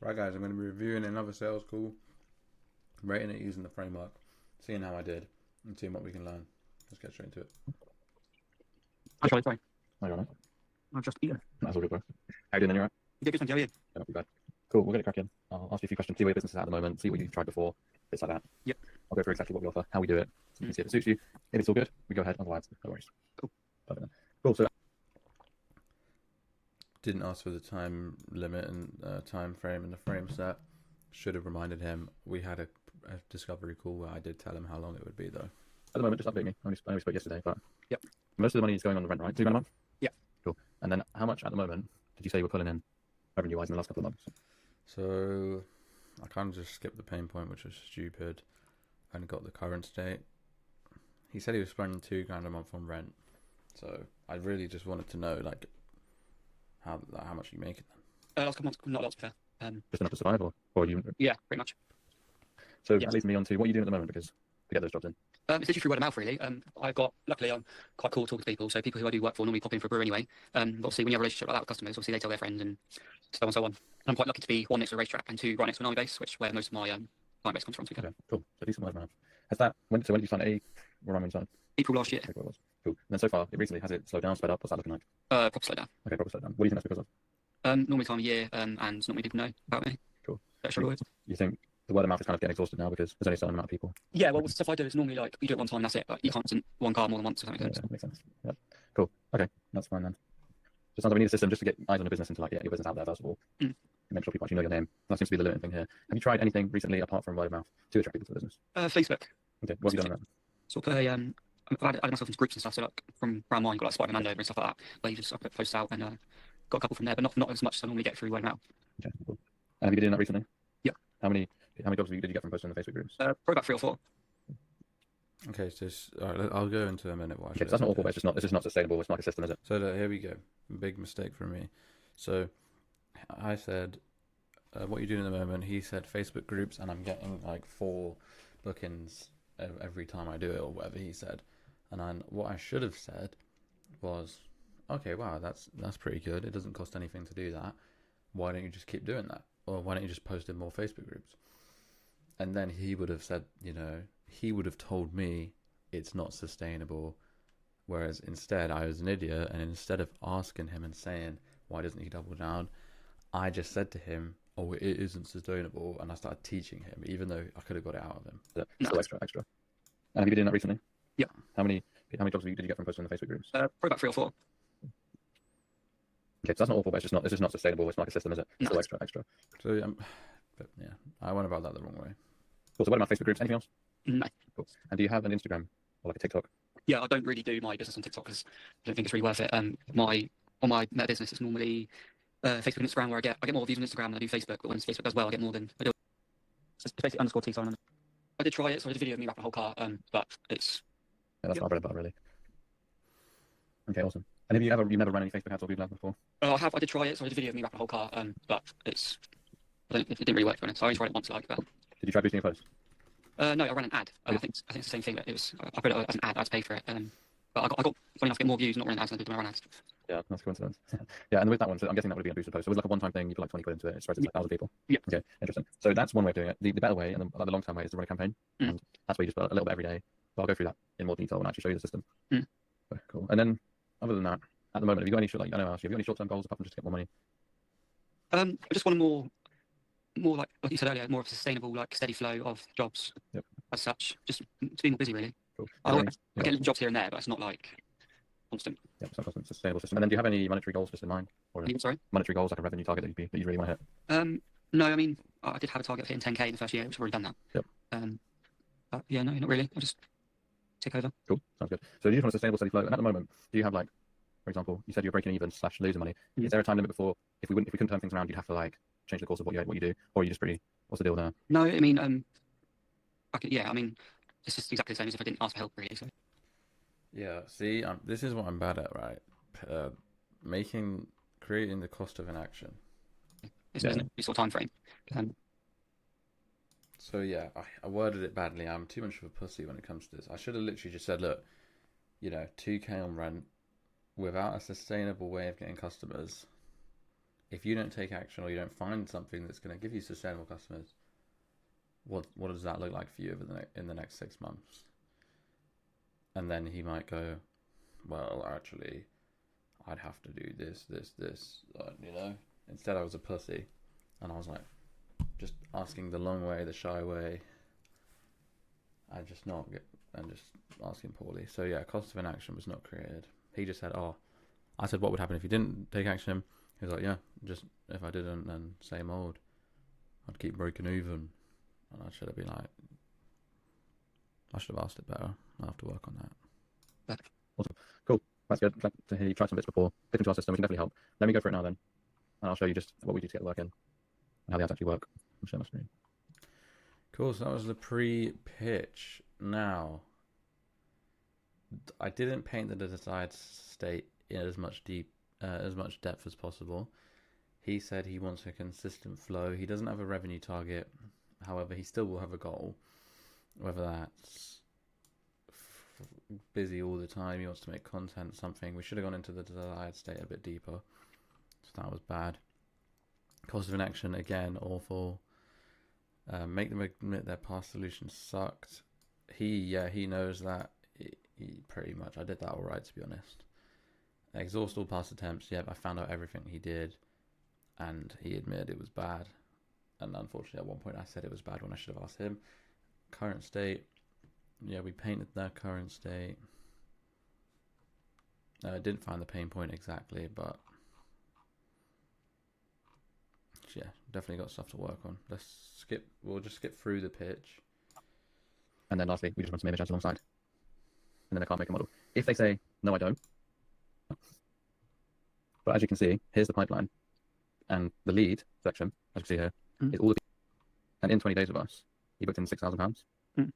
Right, guys, I'm going to be reviewing another sales call, rating it using the framework, seeing how I did, and seeing what we can learn. Let's get straight into it. Hi, Charlie. Sorry. Hi, Ryan. I'm just eating. That's all good, bro. How you doing then, you alright? Yeah, good, thank you. How are you? Yeah, not too bad. Cool, we'll get it cracking. I'll ask you a few questions, see where your business is at the moment, see what you've tried before, bits like that. Yep. I'll go through exactly what we offer, how we do it, so you can see if it suits you. If it's all good, we go ahead, otherwise, no worries. Cool. Perfect then. Cool, so Didn't ask for the time limit and time frame and the frame set. Should have reminded him. We had a discovery call where I did tell him how long it would be, though. at the moment, just update me. I only spoke yesterday, but Yep. most of the money is going on the rent, right? £2 a month? Yeah. Cool. And then how much at the moment did you say you were pulling in revenue-wise in the last couple of months? So I kind of just skipped the pain point, which was stupid, and got the current state. He said he was spending £2,000 a month on rent, so I really just wanted to know like how much you make it then. Last couple months, not a lot to be fair. Just enough to survive, or you? Yeah, pretty much. So Yeah. that leads me on to what are you doing at the moment, because to get those jobs in. It's literally through word of mouth, really. Luckily, I'm quite cool talking to people, so people who I do work for normally pop in for a brew anyway. Obviously, when you have a relationship like that with customers, obviously they tell their friends and so on and so on. And I'm quite lucky to be one next to a racetrack and two right next to an army base, where most of my client base comes from. To be fair. Okay, cool. So decent word of mouth. Has that when did you sign a remind me when you signed? April last year, April it was. Cool. And then so far, has it slowed down, sped up? What's that looking like? proper slow down. Okay, probably slowed down. What do you think that's because of? Normally time of year, and not many people know about me. Cool. Extra words. You think the word of mouth is kind of getting exhausted now because there's only a certain amount of people? Yeah, well, the stuff I do is normally like you do it one time, and that's it. But you can't send one car more than once, if that makes sense. Yeah, makes sense. Yeah. Cool. Okay, that's fine then. Just sounds like we need a system just to get eyes on the business and to like get your business out there first of all. Mm. And make sure people actually know your name. That seems to be the limiting thing here. Have you tried anything recently apart from word of mouth to attract people to the business? Facebook. Okay, what have you done on that? Sort of I've added myself into groups and stuff. So like from around mine, got like Spider-Man over and stuff like that. Where you just I put posts out and got a couple from there, but not as much as I normally get through word of mouth. Okay, cool. And have you been doing that recently? Yeah. How many jobs did you get from posting in the Facebook groups? Probably about 3 or 4. Okay, so all right, I'll go into a minute. Why? Okay, so that's not awful, but it's just not sustainable. It's not like a system, is it? So here we go. Big mistake from me. So I said, what you're doing at the moment. He said Facebook groups, and I'm getting like 4 bookings every time I do it, or whatever he said. And then what I should have said was, okay, wow, that's pretty good. It doesn't cost anything to do that. Why don't you just keep doing that? Or why don't you just post in more Facebook groups? And then he would have said, he would have told me it's not sustainable. Whereas instead, I was an idiot, and instead of asking him and saying, why doesn't he double down? I just said to him, oh, it isn't sustainable. And I started teaching him, even though I could have got it out of him. Yeah, still extra. And have you been doing that recently? Yeah. How many jobs did you get from posting in the Facebook groups? Probably about 3 or 4. Okay, so that's not awful, but it's just not sustainable. It's not like a system, is it? No. Still extra. So, but yeah, I went about that the wrong way. Cool. So what about Facebook groups? Anything else? No. Cool. And do you have an Instagram or like a TikTok? Yeah, I don't really do my business on TikTok because I don't think it's really worth it. On my meta business, it's normally Facebook and Instagram where I get more views on Instagram than I do Facebook. But when Facebook does well, I get more than I do. It's basically underscore T sign. I did try it, so I did a video of me wrapping a whole car, but it's Yeah, that's not bread and butter, really. Okay, awesome. And you've never run any Facebook ads or Google ads before? I did try it, so I did a video of me wrapping a whole car, but it didn't really work for me. So I only tried it once, but Did you try boosting your posts? no, I ran an ad. I think it's the same thing. But I put it as an ad. I had to pay for it. But I got funny enough get more views not running ads than I did when I ran ads. Yeah, that's a coincidence. Yeah, and with that one, so I'm guessing that would be a boosted post. So it was like a one-time thing. You put like 20 quid into it. It spreads to like 1,000 people. Yeah. Okay, interesting. So that's one way of doing it. The better way, and the long-term way, is to run a campaign, and that's where you just put a little bit every day. But I'll go through that in more detail when I actually show you the system. Mm. Okay, cool. And then, other than that, at the moment, have you got any I know I asked you, have you got any short-term goals apart from just to get more money? I just want a more like you said earlier, more of a sustainable, like steady flow of jobs. Yep. As such, just to be more busy really. Cool. I get little jobs here and there, but it's not like constant. Yeah, so it's a sustainable system. And then, do you have any monetary goals just in mind, or Sorry. monetary goals like a revenue target that you really want to hit? No, I mean I did have a target of hitting 10k in the first year, which I've already done that. Yep. But yeah, no, not really. I'll just take over. Cool, sounds good. So you just want a sustainable steady flow. And at the moment, do you have like, for example, you said you're breaking even / losing money. Mm. Is there a time limit before if we couldn't turn things around, you'd have to like change the course of what you do, or are you just pretty? What's the deal there? No, I mean I mean it's just exactly the same as if I didn't ask for help really. So. Yeah, see, this is what I'm bad at, right? Creating the cost of inaction. It's a sort of time frame. So yeah, I worded it badly. I'm too much of a pussy when it comes to this. I should have literally just said, look, 2k on rent without a sustainable way of getting customers, if you don't take action or you don't find something that's going to give you sustainable customers, what does that look like for you in the next 6 months? And then he might go, well, actually, I'd have to do this, you know. Instead, I was a pussy, and I was like, just asking the long way, the shy way, and just asking poorly. So yeah, cost of inaction was not created. He just said, oh, I said, what would happen if you didn't take action? He was like, yeah, just if I didn't, then same old. I'd keep breaking even. And I should have been like, I should have asked it better. I'll have to work on that. Awesome. Cool. That's good. Glad to hear you tried some bits before. Fit into our system. We can definitely help. Let me go for it now then. And I'll show you just what we do to get the work in and how the ads actually work. I'll share my screen. Cool. So that was the pre-pitch. Now, I didn't paint the desired state in as much depth as possible. He said he wants a consistent flow. He doesn't have a revenue target. However, he still will have a goal. Whether that's busy all the time, he wants to make content, something. We should have gone into the desired state a bit deeper. So that was bad. Cost of inaction, again, awful. Make them admit their past solutions sucked. He knows that. He pretty much, I did that alright, to be honest. Exhaust all past attempts. Yep, I found out everything he did, and he admitted it was bad. And unfortunately, at one point, I said it was bad when I should have asked him. Current state. Yeah, we painted their current state. I didn't find the pain point exactly, but yeah, definitely got stuff to work on. We'll just skip through the pitch. And then lastly, we just run some image ads alongside. And then I can't make a model. If they say, no, I don't. But as you can see, here's the pipeline. And the lead section, as you can see here, is all the people. And in 20 days of us, he booked in £6,000. And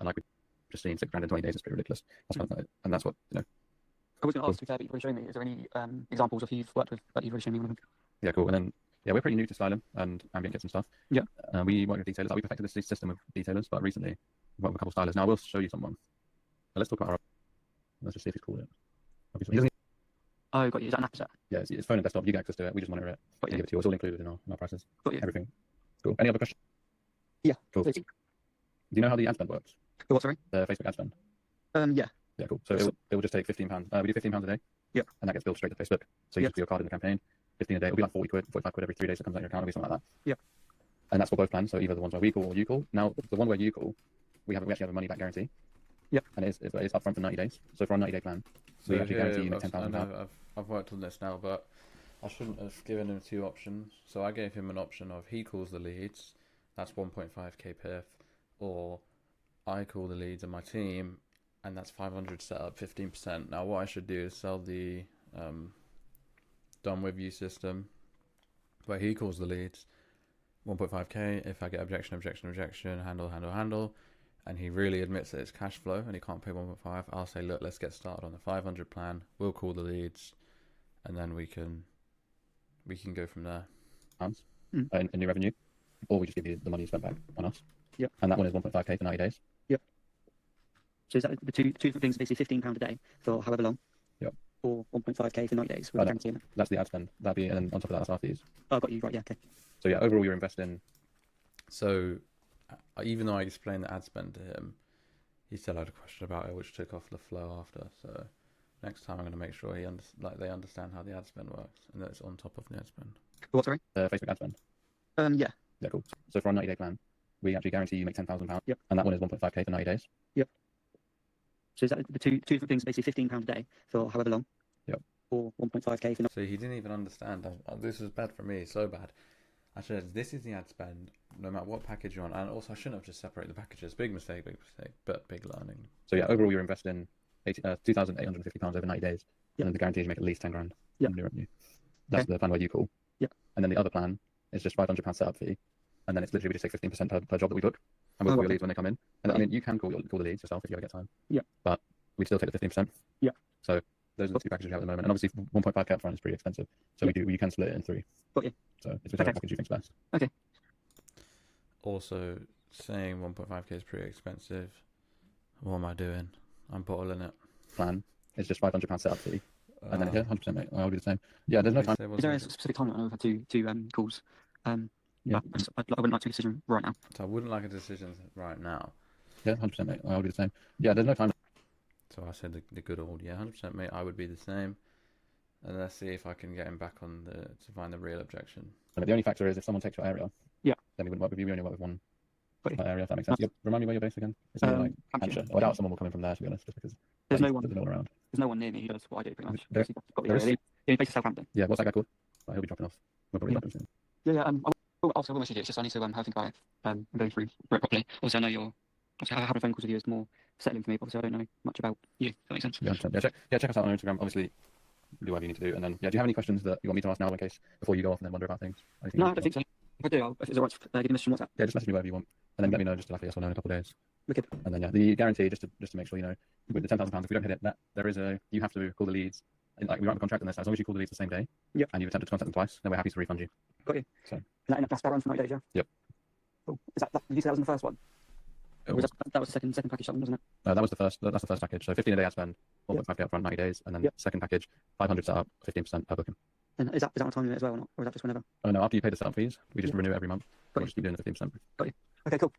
like we've just seen, £6,000 in 20 days is pretty ridiculous. And that's what, you know. I was going to ask, to be fair, but you've already shown me. Is there any examples of who you've worked with that you've already shown me one of them? Yeah, cool. And then, yeah, we're pretty new to styling and ambient kits and stuff. Yeah. We work with detailers. We perfected this system of detailers, but recently we've worked with a couple of stylists. Now I will show you someone. Now, let's talk about let's just see if he's called it. Obviously, he doesn't. Oh, got you. Is that an app set? Yeah, it's phone and desktop. You get access to it. We just monitor it. Got you. Give it to you. It's all included in our prices. Got you. Everything. Cool. Any other questions? Yeah. Cool. Do you know how the ad spend works? The what, sorry? The Facebook ad spend. Yeah. Yeah, cool. So it will just take £15. We do £15 a day. Yep. And that gets billed straight to Facebook. So you just do your card in the campaign. 15 a day. It'll be like 40 quid, 45 quid every 3 days that comes out of your account. It'll be something like that. Yep. And that's for both plans. So either the ones where we call or you call. Now, the one where you call, we actually have a money back guarantee. Yep. And it's upfront for 90 days. So for our 90-day plan, So we actually guarantee you make £10,000. I've worked on this now, but I shouldn't have given him 2 options. So I gave him an option of he calls the leads, that's 1.5k PIF, or I call the leads and my team, and that's 500 set up, 15%. Now what I should do is sell the done with you system, where he calls the leads, 1.5k. If I get objection, handle, and he really admits that it's cash flow and he can't pay 1.5, I'll say, look, let's get started on the 500 plan. We'll call the leads, and then we can go from there. In new revenue, or we just give you the money you spent back on us. Yep. And that one is 1.5k for 90 days. Yep. So is that the two different things? Basically, £15 a day for however long. Yep. Or 1.5k for 90 days with a guarantee in it. That's the ad spend. That'd be, and on top of that, that's our fees. Oh, got you. Right. Yeah. Okay. So yeah, overall, you're investing. So even though I explained the ad spend to him, he still had a question about it, which took off the flow after. So next time I'm going to make sure they understand how the ad spend works and that it's on top of the ad spend. What, sorry? The Facebook ad spend. Yeah. Yeah, cool. So for our 90-day plan, we actually guarantee you make £10,000. Yep. And that one is 1.5k for 90 days. Yep. So is that the two different things? Basically, £15 a day for however long. Yep. Or 1.5k for. So he didn't even understand. This was bad for me, so bad. I should have, this is the ad spend, no matter what package you're on. And also, I shouldn't have just separated the packages. Big mistake, but big learning. So yeah, overall, you're investing £2,850 over 90 days. Yep. And the guarantee is you make at least £10,000 Yep. in new revenue. That's the plan where you call. Yep. And then the other plan is just £500 setup fee. And then it's literally we just take 15% per job that we book. And we'll call your leads when they come in. And I mean, you can call the leads yourself if you ever get time. Yeah. But we still take the 15%. Yeah. So those are the 2 packages we have at the moment. And obviously 1.5k up front is pretty expensive. So you can split it in 3. Got you. So it's whichever package you think's best. Okay. Also, saying 1.5k is pretty expensive. What am I doing? I'm bottling it. Plan is just £500 setup fee. And then, yeah, 100%, mate. I'll do the same. Yeah, there's no time. Is there a specific time? I know we've had two calls. Yeah. I wouldn't like to make a decision right now. So I wouldn't like a decision right now. Yeah, 100%, mate. I'll do the same. Yeah, there's no time. So I said the good old, yeah, 100%, mate. I would be the same. And let's see if I can get him back on to find the real objection. But the only factor is if someone takes your area, yeah, then we wouldn't work with you. We only work with one Okay. area, if that makes sense. Yep. Remind me where you're based again. It's like Hampshire. I doubt someone will come in from there, to be honest, just because there's no one around. There's no one near me who does what I do, pretty much. There is. The only place is Southampton. Yeah, what's that guy called? Well, he'll be dropping off. We'll probably drop him soon. Yeah. Obviously, I will message you. It's just I need to have a think about it and go through it properly. Obviously, I know you're. Obviously, having phone calls with you is more settling for me. But obviously, I don't know much about you. If that makes sense. Yeah, check us out on Instagram. Obviously, do whatever you need to do. And then, yeah, do you have any questions that you want me to ask now in case before you go off and then wonder about things? No, I don't think so. If I do, if it's alright, give me a message on WhatsApp. Yeah, just message me whatever you want, and then let me know just like a yes or no in a couple of days. Wicked. And then, yeah, the guarantee, just to make sure you know, with the £10,000, if we don't hit it, that there is you have to call the leads. Like we write a contract on this, as long as you call the leads the same day, yep, and you've attempted to contact them twice, then we're happy to refund you. Got you. So that's that run for 90 days, yeah. Yep. Cool. Is that you said that was in the first one? Or was that was the second package, wasn't it? No, that was the first. That's the first package. So 15 a day ad spend, 1.5k up front, 90 days, and then second package, 500 setup, 15% per booking. And is that on time limit as well, or not? Or is that just whenever? Oh no, after you pay the setup fees, we just renew every month. We'll just keep doing the 15%. Got you. Okay, cool.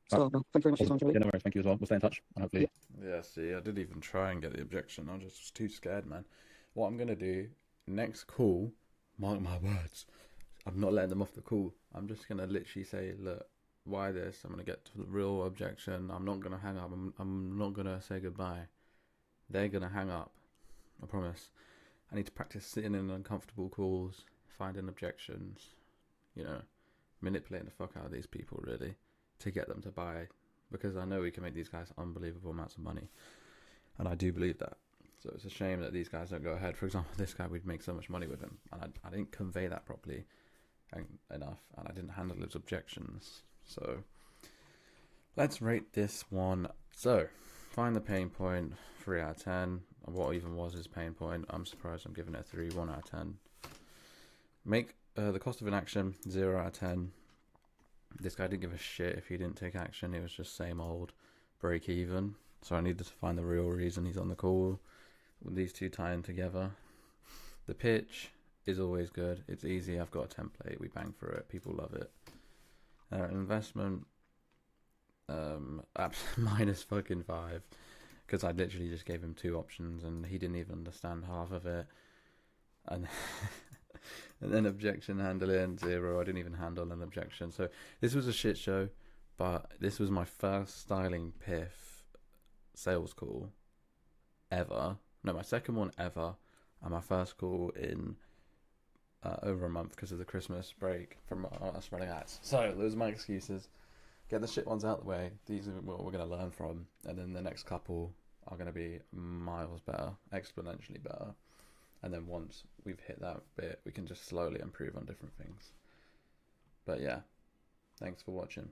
So, no, thank you very much for your time, Charlie. Yeah, no worries. Thank you as well. We'll stay in touch, and hopefully. Yeah, see, I didn't even try and get the objection. I was just too scared, man. What I'm gonna do next call, mark my words, I'm not letting them off the call. I'm just gonna literally say, look, why this? I'm gonna get to the real objection. I'm not gonna hang up. I'm not gonna say goodbye. They're gonna hang up. I promise. I need to practice sitting in uncomfortable calls, finding objections, manipulating the fuck out of these people really to get them to buy, because I know we can make these guys unbelievable amounts of money, and I do believe that. So it's a shame that these guys don't go ahead. For example, this guy, we'd make so much money with him, and I didn't convey that properly enough, and I didn't handle his objections. So let's rate this one. So find the pain point, 3 out of 10. What even was his pain point? I'm surprised I'm giving it a 3, 1 out of 10. Make the cost of inaction 0 out of 10. This guy didn't give a shit if he didn't take action. He was just same old, break even. So I needed to find the real reason he's on the call. With these two tying together, the pitch is always good. It's easy. I've got a template. We bang through it. People love it. Investment, minus fucking 5, because I literally just gave him 2 options and he didn't even understand half of it. And and then objection handling 0. I didn't even handle an objection. So this was a shit show, but this was my first styling PIF sales call ever. No, my second one ever, and my first call in over a month because of the Christmas break from us running ads. So those are my excuses. Get the shit ones out of the way. These are what we're going to learn from, and then the next couple are going to be miles better, exponentially better. And then once we've hit that bit, we can just slowly improve on different things. But yeah, thanks for watching.